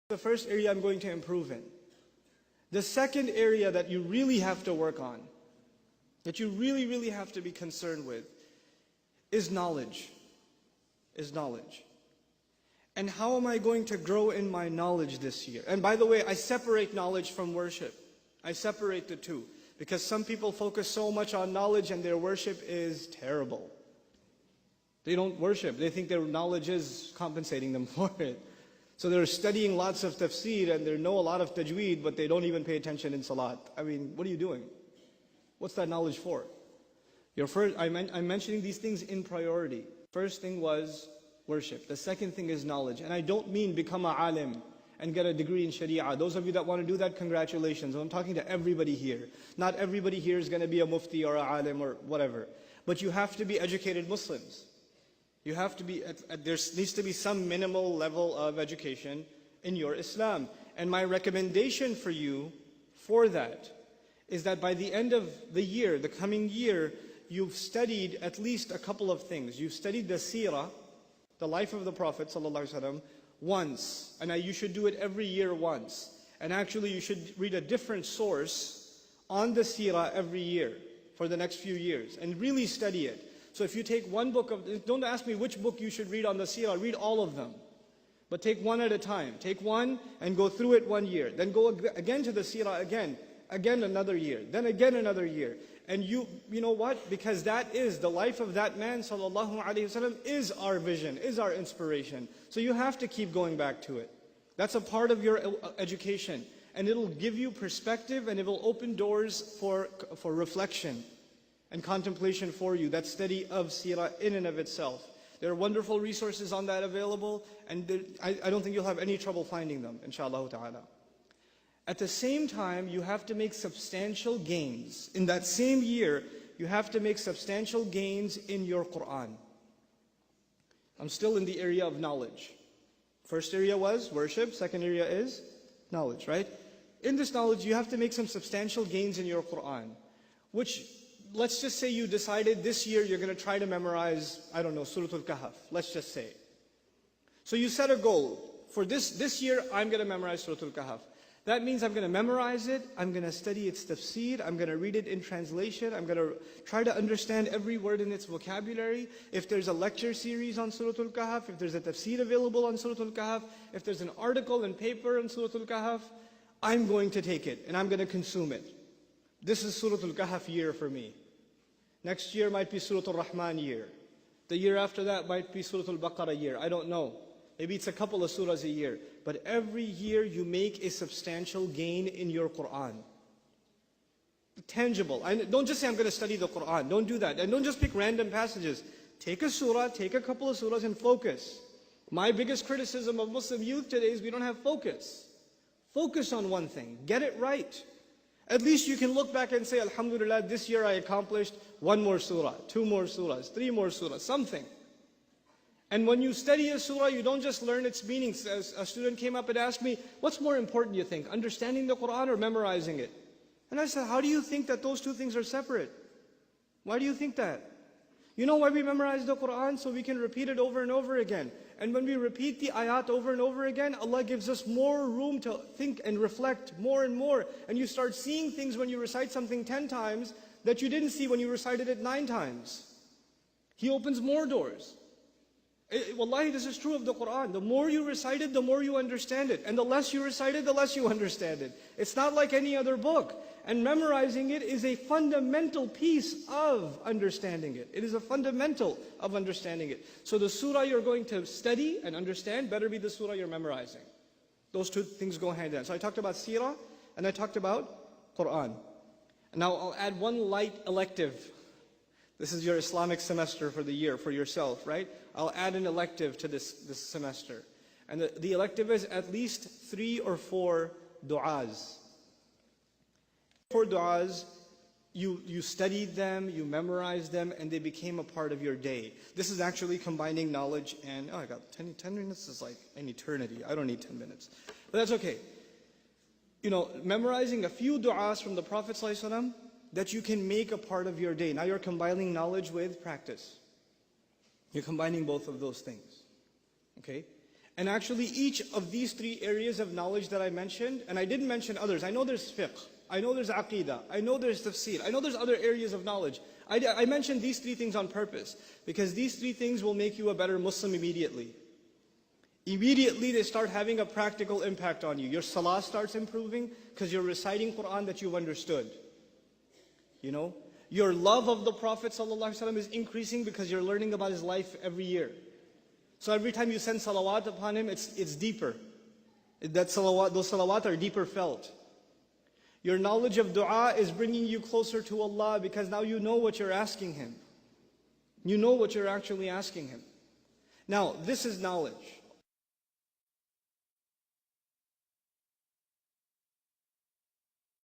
The first area I'm going to improve in. The second area that you really have to work on, that you really have to be concerned with, is knowledge. And how am I going to grow in my knowledge this year? And by the way, I separate knowledge from worship. I separate the two. Because some people focus so much on knowledge and their worship is terrible. They don't worship. They think their knowledge is compensating them for it. So they're studying lots of tafsir and they know a lot of tajweed, but they don't even pay attention in salat. I mean, what are you doing? What's that knowledge for? I'm mentioning these things in priority. First thing was worship. The second thing is knowledge. And I don't mean become a alim and get a degree in sharia. Those of you that want to do that, congratulations. I'm talking to everybody here. Not everybody here is going to be a mufti or a alim or whatever. But you have to be educated Muslims. You have to be, there needs to be some minimal level of education in your Islam. And my recommendation for you for that is that by the end of the year, the coming year, you've studied at least a couple of things. You've studied the seerah, the life of the Prophet ﷺ, once. And you should do it every year once. And actually you should read a different source on the seerah every year for the next few years and really study it. So if you take one book of, don't ask me which book you should read on the seerah, read all of them. But take one at a time. Take one and go through it 1 year. Then go again to the seerah again another year. Then again another year. And you know what? Because that is the life of that man, sallallahu alaihi wasallam, is our vision, is our inspiration. So you have to keep going back to it. That's a part of your education. And it'll give you perspective and it will open doors for reflection and contemplation for you, that study of seerah in and of itself. There are wonderful resources on that available, and I don't think you'll have any trouble finding them, inshallah ta'ala. At the same time, you have to make substantial gains. In that same year, you have to make substantial gains in your Qur'an. I'm still in the area of knowledge. First area was worship, second area is knowledge, right? In this knowledge, you have to make some substantial gains in your Qur'an, which, let's just say you decided this year you're going to try to memorize, I don't know, Surah Al-Kahf, let's just say. So you set a goal. For this year, I'm going to memorize Surah Al-Kahf. That means I'm going to memorize it, I'm going to study its tafsir, I'm going to read it in translation, I'm going to try to understand every word in its vocabulary. If there's a lecture series on Surah Al-Kahf, if there's a tafsir available on Surah Al-Kahf, if there's an article and paper on Surah Al-Kahf, I'm going to take it and I'm going to consume it. This is Surah Al-Kahf year for me. Next year might be Surah Al-Rahman year. The year after that might be Surah Al-Baqarah year. I don't know. Maybe it's a couple of surahs a year. But every year you make a substantial gain in your Qur'an. Tangible. Don't just say I'm going to study the Qur'an. Don't do that. And don't just pick random passages. Take a surah, take a couple of surahs and focus. My biggest criticism of Muslim youth today is we don't have focus. Focus on one thing. Get it right. At least you can look back and say, Alhamdulillah, this year I accomplished 1 more surah, 2 more surahs, 3 more surahs, something. And when you study a surah, you don't just learn its meanings. A student came up and asked me, what's more important, you think, understanding the Qur'an or memorizing it? And I said, how do you think that those two things are separate? Why do you think that? You know why we memorize the Qur'an? So we can repeat it over and over again. And when we repeat the ayat over and over again, Allah gives us more room to think and reflect more and more. And you start seeing things when you recite something 10 times that you didn't see when you recited it 9 times. He opens more doors. Wallahi, this is true of the Qur'an. The more you recite it, the more you understand it. And the less you recite it, the less you understand it. It's not like any other book. And memorizing it is a fundamental piece of understanding it. It is a fundamental of understanding it. So the surah you're going to study and understand better be the surah you're memorizing. Those two things go hand in hand. So I talked about seerah and I talked about Qur'an. Now I'll add one light elective. This is your Islamic semester for the year, for yourself, right? I'll add an elective to this semester. And the elective is at least 3 or 4 du'as. 4 du'as, you studied them, you memorized them, and they became a part of your day. This is actually combining knowledge and, oh, I got 10 minutes is like an eternity. I don't need 10 minutes. But that's okay. You know, memorizing a few du'as from the Prophet ﷺ that you can make a part of your day. Now you're combining knowledge with practice. You're combining both of those things. Okay? And actually each of these three areas of knowledge that I mentioned, and I didn't mention others, I know there's fiqh, I know there's aqidah, I know there's tafsir, I know there's other areas of knowledge. I mentioned these three things on purpose, because these three things will make you a better Muslim immediately. Immediately they start having a practical impact on you. Your salah starts improving, because you're reciting Quran that you've understood. You know? Your love of the Prophet ﷺ is increasing because you're learning about his life every year. So every time you send salawat upon him, it's deeper. Those salawat are deeper felt. Your knowledge of dua is bringing you closer to Allah because now you know what you're asking Him. You know what you're actually asking Him. Now, this is knowledge.